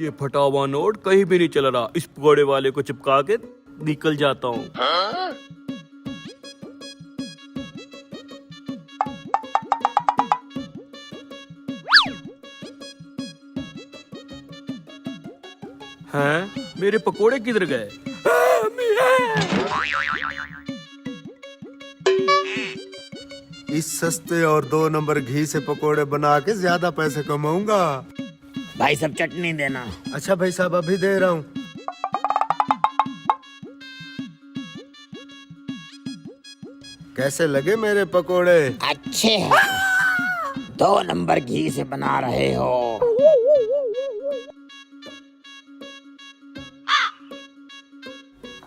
ये फटा हुआ नोट कहीं भी नहीं चल रहा। इस पकौड़े वाले को चिपका के निकल जाता हूँ। हैं? मेरे पकोड़े किधर गए? इस सस्ते और 2 नंबर घी से पकोड़े बना के ज्यादा पैसे कमाऊंगा। भाई सब चटनी देना। अच्छा भाई साहब, अभी दे रहा हूँ। कैसे लगे मेरे पकोड़े? अच्छे हैं। 2 नंबर घी से बना रहे हो।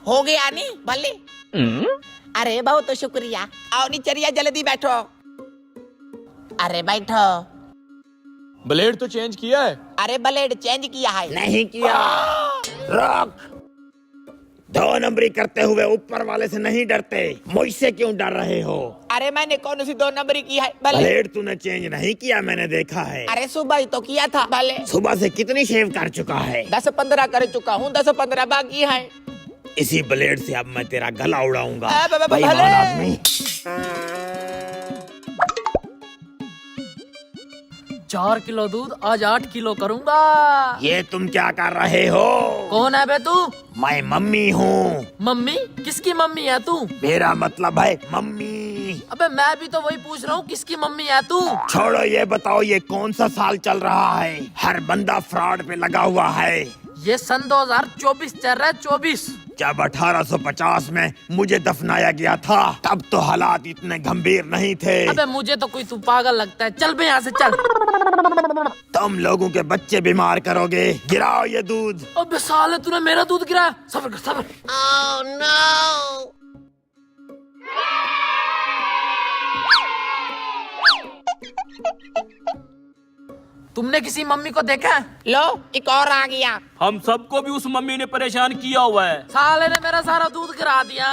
हो गया नी भले। अरे बहुत शुक्रिया। आओ नी चरिया, जल्दी बैठो। अरे बैठो। ब्लेड तो चेंज किया है? अरे ब्लेड चेंज किया है। नहीं किया। रोक। 2 नंबरी करते हुए ऊपर वाले से नहीं डरते, मुझसे क्यों डर रहे हो? अरे मैंने कौन सी 2 नंबरी की है भले? ब्लेड तूने चेंज नहीं किया, मैंने देखा है। अरे सुबह ही तो किया था भले। सुबह से कितनी शेव कर चुका है? 10-15 कर चुका हूँ, 10-15 बाकी है। इसी ब्लेड से अब मैं तेरा गला उड़ाऊंगा। भले। बेईमान आदमी। 4 किलो दूध आज 8 किलो करूंगा। ये तुम क्या कर रहे हो? कौन है बे तू? मैं मम्मी हूँ। मम्मी? किसकी मम्मी है तू? मेरा मतलब है मम्मी। अबे मैं भी तो वही पूछ रहा हूँ, किसकी मम्मी है तू? छोड़ो, ये बताओ ये कौन सा साल चल रहा है? हर बंदा फ्रॉड पे लगा हुआ है। ये सन 2024 चल रहा है। 24। जब 1850 में मुझे दफनाया गया था तब तो हालात इतने गंभीर नहीं थे। अबे मुझे तो कोई तू पागल लगता है। चल बे यहाँ से चल। तुम लोगों के बच्चे बीमार करोगे। गिराओ ये दूध। अबे साले तूने मेरा दूध गिराया। सब्र कर सब्र। तुमने किसी मम्मी को देखा? लो एक और आ गया। हम सबको भी उस मम्मी ने परेशान किया हुआ है। साले ने मेरा सारा दूध गिरा दिया।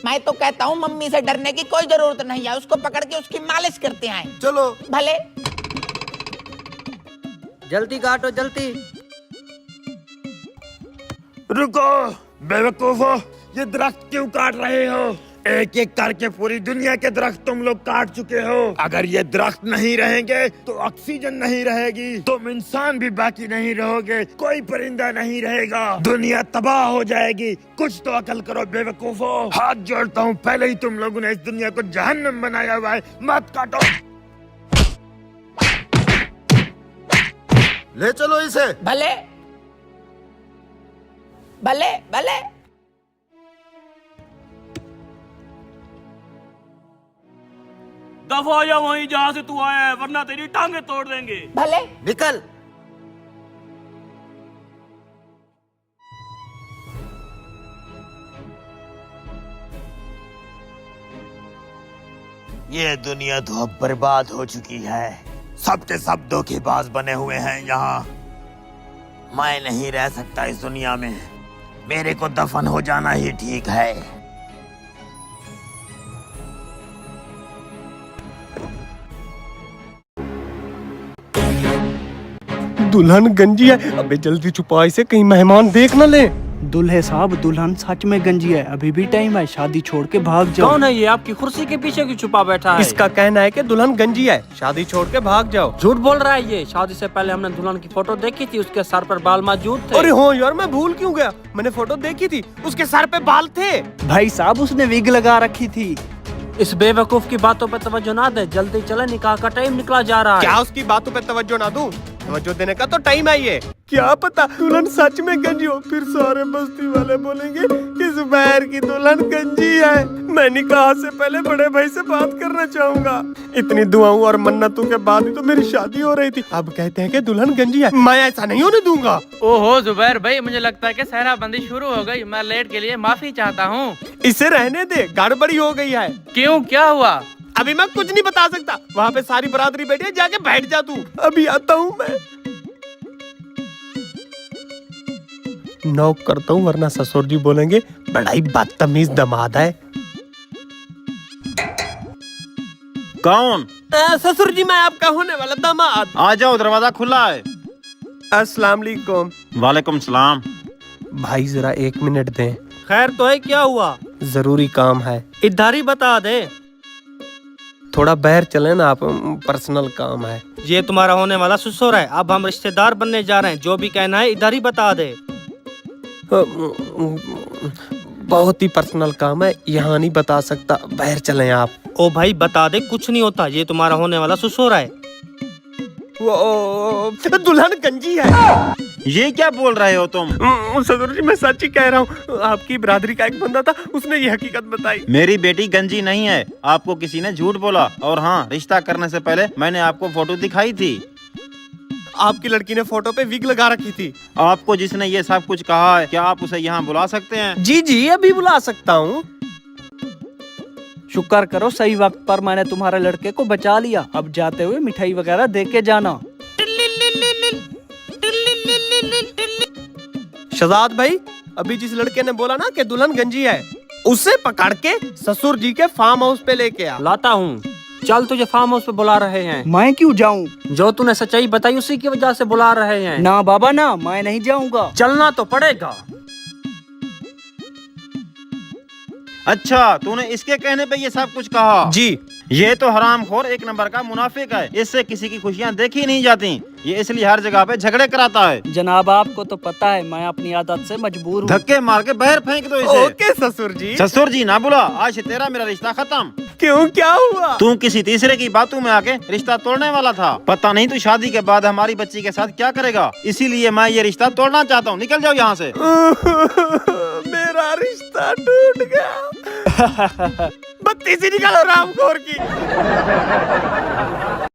मैं तो कहता हूँ मम्मी से डरने की कोई जरूरत नहीं है। उसको पकड़ के उसकी मालिश करते हैं। चलो भले। जल्दी काटो जल्दी। रुको बेवकूफो, ये दरख्त क्यों काट रहे हो? एक एक करके पूरी दुनिया के दरख्त तुम लोग काट चुके हो। अगर ये दरख्त नहीं रहेंगे तो ऑक्सीजन नहीं रहेगी, तुम इंसान भी बाकी नहीं रहोगे, कोई परिंदा नहीं रहेगा, दुनिया तबाह हो जाएगी। कुछ तो अकल करो बेवकूफो। हाथ जोड़ता हूँ, पहले ही तुम लोगों ने इस दुनिया को जहन्नम बनाया हुआ है। मत काटो। ले चलो इसे। भले भले भले। दफा जा वहीं जहाँ से तू आया है, वरना तेरी टांगे तोड़ देंगे। भले। निकल। ये दुनिया तो अब बर्बाद हो चुकी है। सब के सब धोखेबाज बने हुए हैं यहाँ। मैं नहीं रह सकता इस दुनिया में। मेरे को दफन हो जाना ही ठीक है। दुल्हन गंजी है। अबे जल्दी छुपा इसे, कहीं मेहमान देख न ले। दुल्हे साहब, दुल्हन सच में गंजी है। अभी भी टाइम है, शादी छोड़ के भाग जाओ। कौन है ये? आपकी कुर्सी के पीछे क्यों छुपा बैठा है? इसका कहना है कि दुल्हन गंजी है, शादी छोड़ के भाग जाओ। झूठ बोल रहा है ये। शादी से पहले हमने दुल्हन की फोटो देखी थी, उसके सर पर बाल मौजूद थे। अरे हो यार, मैं भूल क्यों गया? मैंने फोटो देखी थी, उसके सर पे बाल थे। भाई साहब, उसने विग लगा रखी थी। इस बेवकूफ की बातों पे तवज्जो ना दे, जल्दी चले, निकाह का टाइम निकला जा रहा है। क्या उसकी बातों पे तवज्जो ना दूं? तवज्जो देने का तो टाइम है ये। क्या पता दुल्हन सच में गंजी हो, फिर सारे बस्ती वाले बोलेंगे कि जुबैर की दुल्हन गंजी है। मैं निकाह से पहले बड़े भाई से बात करना चाहूंगा। इतनी दुआओं और मन्नतों के बाद ही तो मेरी शादी हो रही थी, अब कहते हैं कि दुल्हन गंजी है। मैं ऐसा नहीं होने दूंगा। ओहो जुबैर भाई, मुझे लगता है कि सहरा बंदी शुरू हो गई। मैं लेट के लिए माफी चाहता हूँ। इसे रहने दे, गड़बड़ी हो गई है। क्यों, क्या हुआ? अभी मैं कुछ नहीं बता सकता। वहाँ पे सारी बरादरी बैठी है, जाके बैठ जा तू। अभी आता हूँ मैं। नॉक करता हूँ, वरना ससुर जी बोलेंगे बड़ा ही बदतमीज दामाद है। कौन? ससुर जी, मैं आपका होने वाला दामाद। आ जाओ, दरवाजा खुला है। अस्सलाम वालेकुम। वालेकुम सलाम। भाई जरा 1 मिनट दें, खैर तो है, क्या हुआ? जरूरी काम है। इधर ही बता दे। थोड़ा बाहर चले ना आप, पर्सनल काम है। ये तुम्हारा होने वाला ससुर है, अब हम रिश्तेदार बनने जा रहे हैं, जो भी कहना है इधर ही बता दे। बहुत ही पर्सनल काम है, यहाँ नहीं बता सकता, बाहर चलें आप। ओ भाई बता दे, कुछ नहीं होता, ये तुम्हारा होने वाला ससुर है। वो दुल्हन गंजी है। ये क्या बोल रहे हो तुम? ससुर जी मैं सच ही कह रहा हूँ, आपकी बिरादरी का एक बंदा था, उसने ये हकीकत बताई। मेरी बेटी गंजी नहीं है, आपको किसी ने झूठ बोला। और हाँ, रिश्ता करने से पहले मैंने आपको फोटो दिखाई थी। आपकी लड़की ने फोटो पे विग लगा रखी थी। आपको जिसने ये सब कुछ कहा है, क्या आप उसे यहाँ बुला सकते हैं? जी जी अभी बुला सकता हूँ। शुक्र करो सही वक्त पर मैंने तुम्हारे लड़के को बचा लिया। अब जाते हुए मिठाई वगैरह दे के जाना। शहजाद भाई, अभी जिस लड़के ने बोला ना कि दुल्हन गंजी है, उसे पकड़ के ससुर जी के फार्म हाउस पे लेके आ। लाता हूँ। चल, तुझे फार्म हाउस पे बुला रहे हैं। मैं क्यों जाऊं? जो तूने सच्चाई बताई उसी की वजह से बुला रहे हैं। ना बाबा ना, मैं नहीं जाऊंगा। चलना तो पड़ेगा। अच्छा, तूने इसके कहने पे ये सब कुछ कहा? जी। ये तो हरामखोर एक नंबर का मुनाफिक है, इससे किसी की खुशियाँ देखी नहीं जाती। ये इसलिए हर जगह पे झगड़े कराता है। जनाब आपको तो पता है मैं अपनी आदत से मजबूर हूँ। धक्के मार के बाहर फेंक दो इसे। ओके ससुर जी। ससुर जी ना बुला, आज से तेरा मेरा रिश्ता खत्म। क्यों, क्या हुआ? तू किसी तीसरे की बातों में आके रिश्ता तोड़ने वाला था। पता नहीं तू शादी के बाद हमारी बच्ची के साथ क्या करेगा, इसीलिए मैं ये रिश्ता तोड़ना चाहता हूँ। निकल जाओ यहाँ से। मेरा रिश्ता टूट गया। बत्ती से निकालो रामखोर की।